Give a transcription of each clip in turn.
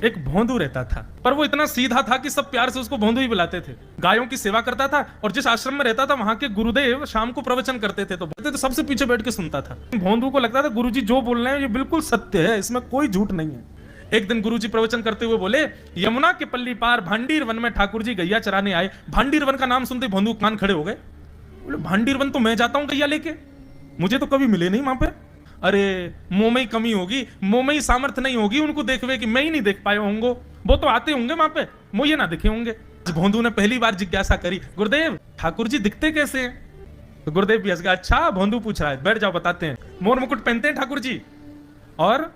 एक भोंदू रहता था, पर वो इतना सीधा था कि सब प्यार से उसको भोंदू ही बुलाते थे। गायों की सेवा करता था और जिस आश्रम में रहता था वहां के गुरुदेव शाम को प्रवचन करते थे तो सबसे पीछे बैठ के सुनता था। भोंदू को लगता था गुरुजी जो बोल रहे हैं ये बिल्कुल सत्य है, इसमें कोई झूठ नहीं है। एक दिन गुरुजी प्रवचन करते हुए बोले, यमुना के पल्ली पार भांडीर वन में ठाकुर जी गैया चराने आए। भांडीर वन का नाम सुनते भोंदू कान खड़े हो गए। बोले भांडीर वन तो मैं जाता हूं गैया लेके, मुझे तो कभी मिले नहीं वहां पे। अरे मुंह में ही कमी होगी, मुंह में ही सामर्थ्य नहीं होगी उनको देखवे कि मैं ही नहीं देख पाए होंगे, वो तो आते होंगे वहां पे, मुझे ना दिखे होंगे। भोंदू ने पहली बार जिज्ञासा करी, गुरुदेव ठाकुर जी दिखते कैसे हैं? तो गुरुदेव भी हंस गया, अच्छा भोंदू पूछ रहा है, बैठ जाओ बताते हैं। मोर मुकुट पहनते हैं ठाकुर जी, और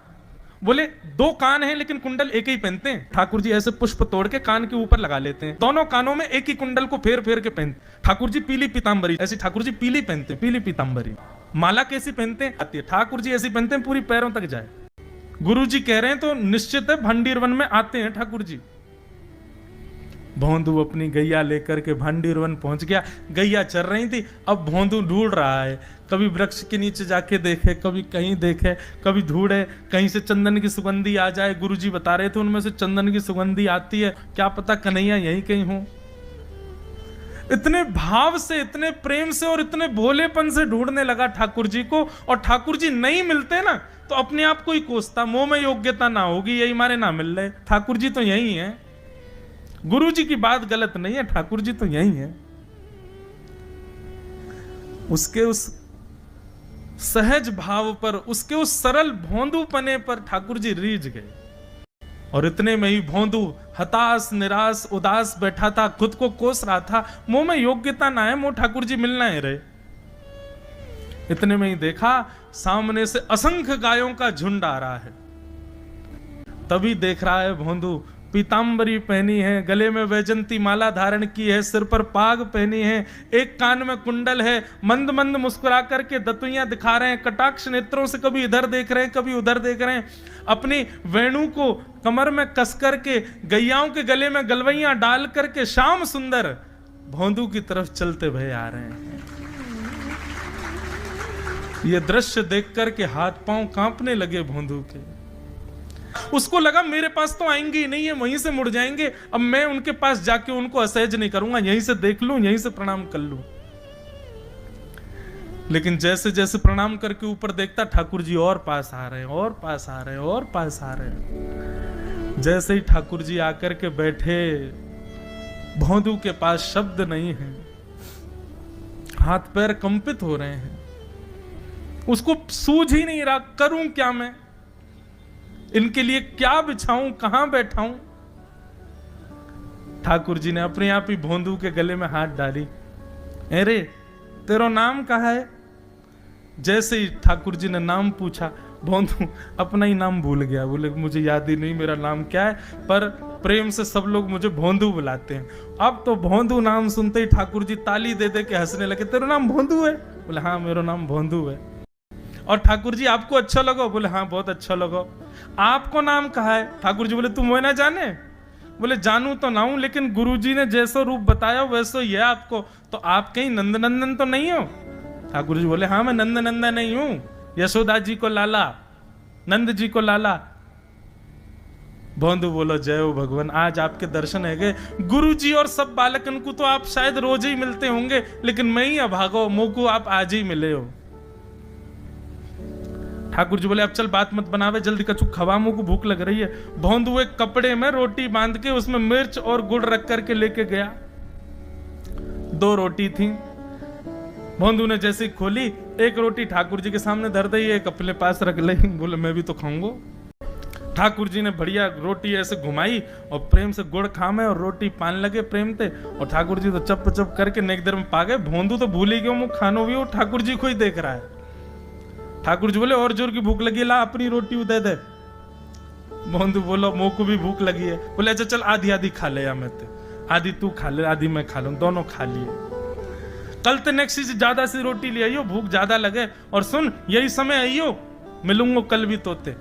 बोले 2 कान हैं लेकिन कुंडल एक ही पहनते हैं। ठाकुर जी ऐसे पुष्प तोड़ के कान के ऊपर लगा लेते हैं, दोनों कानों में एक ही कुंडल को फेर फेर के पहनते। ठाकुर जी पीली पीतांबरी, ऐसी ठाकुर जी पीली पहनते, पीली पीतांबरी। माला कैसी पहनते हैं? आती है। ठाकुर जी ऐसी पहनते हैं पूरी पैरों तक जाए। गुरु जी कह रहे हैं तो निश्चित है भांडीर वन में आते हैं ठाकुर जी। भोंदू अपनी गैया लेकर के भांडीर वन पहुंच गया। गैया चर रही थी, अब भोंदू ढूंढ रहा है, कभी वृक्ष के नीचे जाके देखे, कभी कहीं देखे, कभी ढूंढे कहीं से चंदन की सुगंधी आ जाए। गुरुजी बता रहे थे उनमें से चंदन की सुगंधी आती है, क्या पता कन्हैया यहीं कहीं हो। इतने भाव से, इतने प्रेम से और इतने भोलेपन से ढूंढने लगा ठाकुर जी को, और ठाकुर जी नहीं मिलते ना तो अपने आप को ही कोसता, मुंह में योग्यता ना होगी यही मारे ना मिल रहे, ठाकुर जी तो यही है। गुरु जी की बात गलत नहीं है, ठाकुर जी तो यही है। उसके उस सहज भाव पर, उसके उस सरल भोंदू पने पर ठाकुर जी रीझ गए। और इतने में ही भोंदू हताश निराश उदास बैठा था, खुद को कोस रहा था, मुंह में योग्यता ना है, मुंह ठाकुर जी मिलना है रहे। इतने में ही देखा सामने से असंख्य गायों का झुंड आ रहा है। तभी देख रहा है भोंदू पीतांबरी पहनी है, गले में वैजंती माला धारण की है, सिर पर पाग पहनी है, एक कान में कुंडल है, मंद मंद मुस्कुरा करके दतुइयां दिखा रहे हैं, कटाक्ष नेत्रों से कभी इधर देख रहे हैं कभी उधर देख रहे हैं, अपनी वेणु को कमर में कस करके गैयाओं के गले में गलवैयां डाल करके श्याम सुंदर भोंदू की तरफ चलते भय आ रहे हैं। ये दृश्य देख करके हाथ पांव कांपने लगे भोंदू के। उसको लगा मेरे पास तो आएंगे ही नहीं है, वहीं से मुड़ जाएंगे, अब मैं उनके पास जाके उनको असहज नहीं करूंगा, यहीं से देख लूं, यहीं से प्रणाम कर लूं। लेकिन जैसे जैसे प्रणाम करके ऊपर देखता ठाकुर जी और पास आ रहे हैं, और पास आ रहे हैं, और पास आ रहे हैं। जैसे ही ठाकुर जी आकर के बैठे, भोंदू के पास शब्द नहीं है, हाथ पैर कंपित हो रहे हैं, उसको सूझ ही नहीं रहा करूं क्या मैं, इनके लिए क्या बिछाऊं, कहां बैठाऊं। ठाकुर जी ने अपने आप ही भोंदू के गले में हाथ डाली, अरे तेरा नाम कहा है? जैसे ही ठाकुर जी ने नाम पूछा, भोंदू अपना ही नाम भूल गया, बोले मुझे याद ही नहीं मेरा नाम क्या है, पर प्रेम से सब लोग मुझे भोंदू बुलाते हैं। अब तो भोंदू नाम सुनते ही ठाकुर जी ताली दे दे के हंसने लगे, तेरा नाम भोंदू है? बोले हाँ मेरा नाम भोंदू है। और ठाकुर जी आपको अच्छा लगा? बोले हाँ बहुत अच्छा लगा। आपको नाम कहा है? ठाकुर जी बोले तुम वो ना जाने? बोले जानू तो ना हूं, लेकिन गुरुजी ने जैसा रूप बताया वैसा ही है आपको, तो आप कहीं नंदनंदन तो नहीं हो? ठाकुर जी बोले हाँ मैं नंदनंदन नहीं हूं, यशोदा जी को लाला, नंद जी को लाला। भोंदू बोलो जय हो भगवान, आज आपके दर्शन है गए। गुरु जी और सब बालकन को तो आप शायद रोज ही मिलते होंगे, लेकिन मैं ही अभागो, मुंह को आप आज ही मिले हो। ठाकुर जी बोले अब चल बात मत बनावे, जल्दी कछु खवा, मुंह को भूख लग रही है। भोंदू एक कपड़े में रोटी बांध के उसमें मिर्च और गुड़ रख करके लेके गया। 2 रोटी थी, भोंदू ने जैसे खोली, एक रोटी ठाकुर जी के सामने धर दी, एक अपने पास रख ली, बोले मैं भी तो खाऊंगा। ठाकुर जी ने बढ़िया रोटी ऐसे घुमाई और प्रेम से गुड़ खामे और रोटी पान लगे प्रेम से, और ठाकुर जी तो चप चप करके नेक देर में पा गए। भोंदू तो भूल ही गया, मुंह खानो भी वो ठाकुर जी को ही देख रहा है। ठाकुर जी बोले और जोर की भूख लगी, ला अपनी रोटी दे दे। भोंदू बोलो मुंह को भी भूख लगी है। बोले अच्छा चल आधी आधी खा ले, या मैं आधी तू खा ले आधी मैं खा लूं, दोनों खा लिए। कल तो नेक्स्ट से ज्यादा सी रोटी ले आइयो, भूख ज्यादा लगे, और सुन यही समय आइयो, मिलूंगा कल भी तोते।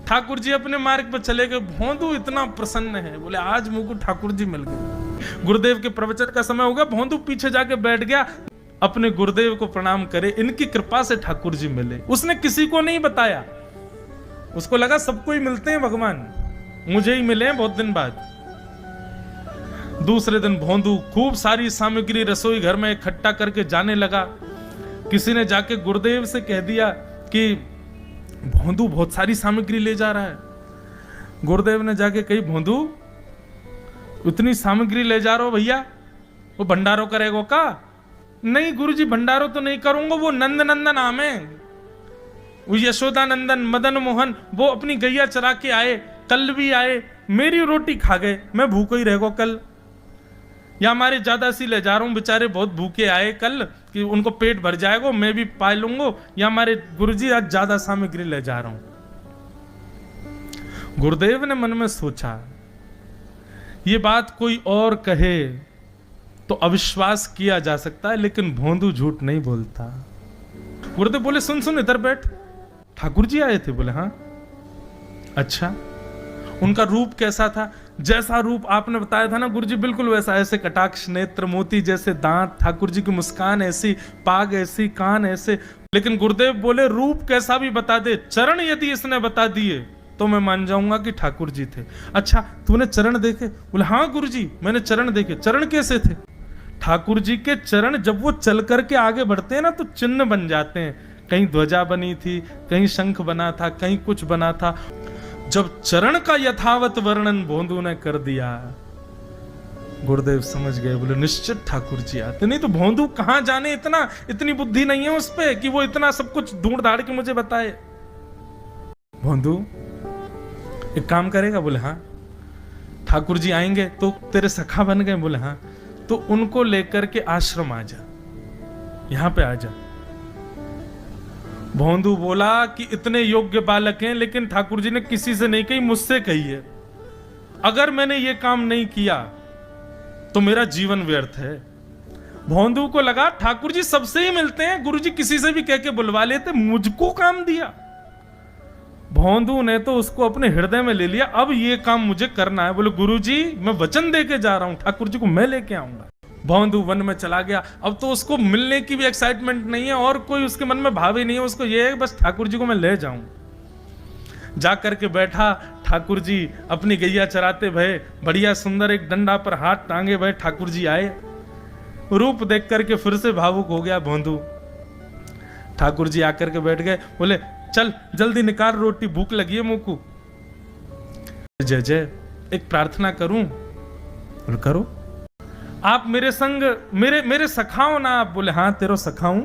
ठाकुर जी अपने मार्ग पर चले गए। भोंदू इतना प्रसन्न है, बोले आज मुंह को ठाकुर जी मिल गए। गुरुदेव के प्रवचन का समय होगा, भोंदू पीछे जाके बैठ गया, अपने गुरुदेव को प्रणाम करे, इनकी कृपा से ठाकुर जी मिले। उसने किसी को नहीं बताया, उसको लगा सबको ही मिलते हैं भगवान, मुझे ही मिले हैं बहुत दिन बाद। दूसरे दिन भोंदू खूब सारी सामग्री रसोई घर में इकट्ठा करके जाने लगा। किसी ने जाके गुरुदेव से कह दिया कि भोंदू बहुत सारी सामग्री ले जा रहा है। गुरुदेव ने जाके कही, भोंदू इतनी सामग्री ले जा रहा हो भैया, वो भंडारो करेगो का? नहीं गुरुजी, भंडारो तो नहीं करूंगा, वो नंद नंदन नाम है, वो यशोदा नंदन मदन मोहन, वो अपनी गैया चरा के आए, कल भी आए, मेरी रोटी खा गए, मैं भूखो ही रहेगो कल। या हमारे ज्यादा सी ले जा रहा हूं, बेचारे बहुत भूखे आए कल, कि उनको पेट भर जाएगा, मैं भी पाए लूंगा, या हमारे गुरुजी आज ज्यादा सामग्री ले जा रहा हूं। गुरुदेव ने मन में सोचा, ये बात कोई और कहे तो अविश्वास किया जा सकता है, लेकिन भोंदू झूठ नहीं बोलता। गुरुदेव बोले, सुन सुन इधर बैठ, ठाकुर जी आए थे। बोले हाँ। अच्छा, उनका रूप कैसा था? जैसा रूप आपने बताया था ना गुरुजी, बिल्कुल वैसा, ऐसे कटाक्ष नेत्र, मोती जैसे दांत, ठाकुर जी की मुस्कान ऐसी, पाग ऐसी, कान ऐसे। लेकिन गुरुदेव बोले, रूप कैसा भी बता दे, चरण यदि इसने बता दिए तो मैं मान जाऊंगा कि ठाकुर जी थे। अच्छा, तूने चरण देखे? बोले हाँ गुरुजी, मैंने चरण देखे। चरण कैसे थे? ठाकुर जी के चरण जब वो चल करके आगे बढ़ते हैं ना, तो चिन्ह बन जाते हैं। कहीं ध्वजा बनी थी, कहीं शंख बना था, कहीं कुछ बना था। जब चरण का यथावत वर्णन भोंदू ने कर दिया, गुरुदेव समझ गए। बोले निश्चित ठाकुर जी आते, नहीं तो भोंदू कहां जाने, इतनी बुद्धि नहीं है उस पे कि वो इतना सब कुछ ढूंढ धाड़ के मुझे बताए। भोंदू एक काम करेगा? बोले हाँ। ठाकुर जी आएंगे तो तेरे सखा बन गए? बोले हाँ। तो उनको लेकर के आश्रम आ जा, यहां पे आ जा। भोंदू बोला कि इतने योग्य बालक हैं, लेकिन ठाकुर जी ने किसी से नहीं कही, मुझसे कही है। अगर मैंने ये काम नहीं किया तो मेरा जीवन व्यर्थ है। भोंदू को लगा ठाकुर जी सबसे ही मिलते हैं, गुरु जी किसी से भी कह के बुलवा लेते, मुझको काम दिया। भोंदू ने तो उसको अपने हृदय में ले लिया, अब ये काम मुझे करना है। बोले गुरु जी मैं वचन दे के जा रहा हूं, ठाकुर जी को मैं लेके आऊंगा। भोंदू वन में चला गया। अब तो उसको मिलने की भी एक्साइटमेंट नहीं है और कोई उसके मन में भाव ही नहीं है, उसको ये है बस ठाकुर जी को मैं ले जाऊं। जा करके बैठा, ठाकुर जी अपनी गैया चराते भये, बढ़िया सुंदर एक डंडा पर हाथ टांगे भये ठाकुर जी आए। रूप देख करके फिर से भावुक हो गया भोंदू। ठाकुर जी आकर के बैठ गए। बोले चल जल्दी निकाल रोटी, भूख लगी है मुंह को। जय जय, एक प्रार्थना करूं? बोले करो। आप मेरे संग मेरे सखा हो ना आप? बोले हाँ तेरो सखा हूं,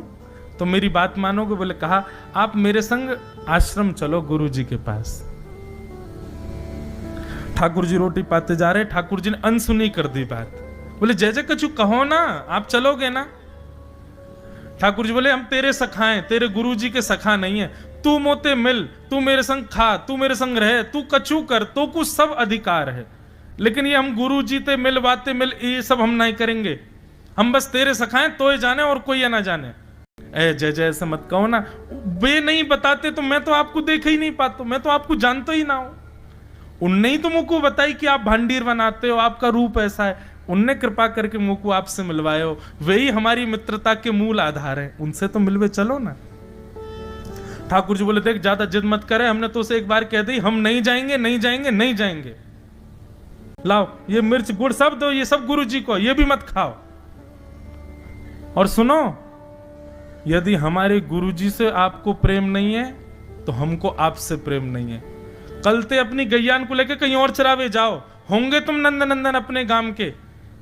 तो मेरी बात मानोगे? बोले कहा, आप मेरे संग आश्रम चलो गुरु जी के पास। ठाकुर जी रोटी पाते जा रहे, ठाकुर जी ने अनसुनी कर दी बात। बोले जय जय कछु कहो ना, आप चलोगे ना? ठाकुर जी बोले हम तेरे सखा हैं, तेरे गुरु जी के सखा नहीं है। तू मोते मिल, तू मेरे संग खा, तू मेरे संग रहे, तू कछु कर, तो कुछ सब अधिकार है, लेकिन ये हम गुरु जी ते मिल बातें मिल ये सब हम नहीं करेंगे। हम बस तेरे सखाएं तो ये जाने और कोई ये ना जाने। ए जय जय ऐसे मत कहो ना, वे नहीं बताते तो मैं तो आपको देख ही नहीं पाता, मैं तो आपको जानता ही ना हूं। उनने ही तो मुझको बताई कि आप भांडीर बनाते हो, आपका रूप ऐसा है, उनने कृपा करके मुझको आपसे मिलवाए हो, वही हमारी मित्रता के मूल आधार हैं, उनसे तो मिलवे चलो ना। ठाकुर जी बोले देख ज्यादा जिद मत करे, हमने तो उसे एक बार कह दी हम नहीं जाएंगे नहीं जाएंगे नहीं जाएंगे। लाओ ये मिर्च गुड़ सब दो, ये सब गुरु जी को, ये भी मत खाओ। और सुनो, यदि हमारे गुरु जी से आपको प्रेम नहीं है तो हमको आपसे प्रेम नहीं है। कल ते अपनी गैयान को लेकर कहीं और चरावे जाओ, होंगे तुम नंदन नंदन अपने गांव के,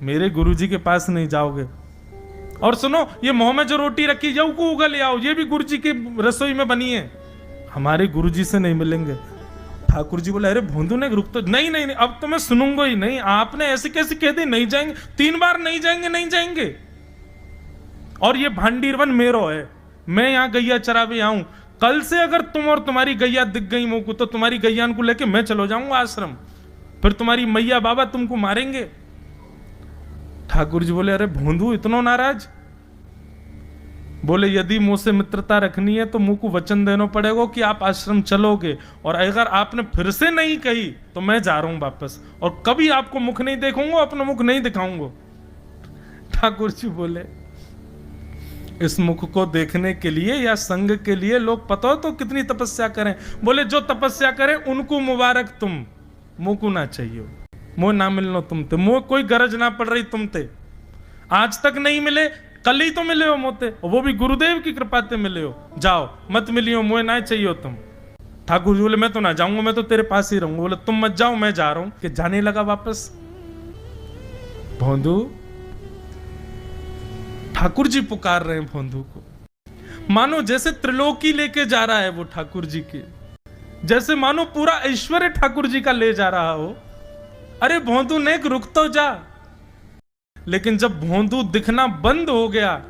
मेरे गुरु जी के पास नहीं जाओगे। और सुनो, ये मुंह में जो रोटी रखी जाओ को उगल ले आओ, ये भी गुरु जी की रसोई में बनी है, हमारे गुरु जी से नहीं मिलेंगे। ठाकुर जी बोले अरे भोंदू ने रुक तो, नहीं नहीं नहीं अब तो मैं सुनूंगा ही नहीं, आपने ऐसे कैसे कह दी नहीं जाएंगे, 3 बार नहीं जाएंगे नहीं जाएंगे। और ये भांडीरवन मेरो है, मैं यहां गैया चरावे आऊं, कल से अगर तुम और तुम्हारी गैया दिख गई मुंह को तो तुम्हारी गैयान को लेके मैं चलो जाऊंगा आश्रम, फिर तुम्हारी मैया बाबा तुमको मारेंगे। ठाकुर जी बोले अरे भोंदू इतना नाराज? बोले यदि मुंह से मित्रता रखनी है तो मुंह को वचन देना पड़ेगा कि आप आश्रम चलोगे, और अगर आपने फिर से नहीं कही तो मैं जा रहा हूं वापस, और कभी आपको मुख नहीं देखूंगा, अपना मुख नहीं दिखाऊंगा। ठाकुर जी बोले इस मुख को देखने के लिए या संग के लिए लोग पता हो तो कितनी तपस्या करें। बोले जो तपस्या करें उनको मुबारक तुम, मोको ना चाहिए, मोह ना मिलनो तुमते, मोह कोई गरज ना पड़ रही तुमते, आज तक नहीं मिले, कल ही तो मिले हो मोते, वो भी गुरुदेव की कृपा से मिले हो, जाओ मत मिलियो, मोह ना चाहिए तुम। ठाकुर जी बोले मैं तो ना जाऊंगा, मैं तो तेरे पास ही रहूंगा। बोले तुम मत जाओ, मैं जा रहा हूं। कि जाने लगा वापस। भोंदू, ठाकुर जी पुकार रहे हैं भोंदू को, मानो जैसे त्रिलोकी लेके जा रहा है वो ठाकुर जी के, जैसे मानो पूरा ऐश्वर्य ठाकुर जी का ले जा रहा हो। अरे भोंदू ने रुक तो जा। लेकिन जब भोंदू दिखना बंद हो गया,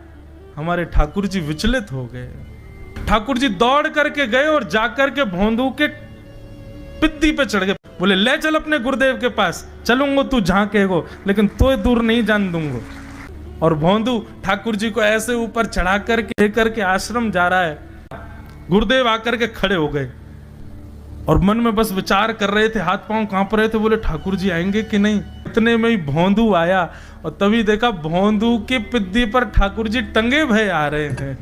हमारे ठाकुर जी विचलित हो गए। ठाकुर जी दौड़ करके गए और जाकर के भोंदू के पित्ती पे चढ़ गए। बोले ले चल अपने गुरुदेव के पास, चलूंगा तू जहां कहेगो, लेकिन तो दूर नहीं जान दूंगा। और भोंदू ठाकुर जी को ऐसे ऊपर चढ़ा करके लेकर के आश्रम जा रहा है। गुरुदेव आकर के खड़े हो गए और मन में बस विचार कर रहे थे, हाथ पांव कांप रहे थे। बोले ठाकुर जी आएंगे कि नहीं। इतने में ही भोंदू आया और तभी देखा भोंदू के पिद्दी पर ठाकुर जी टंगे भय आ रहे हैं।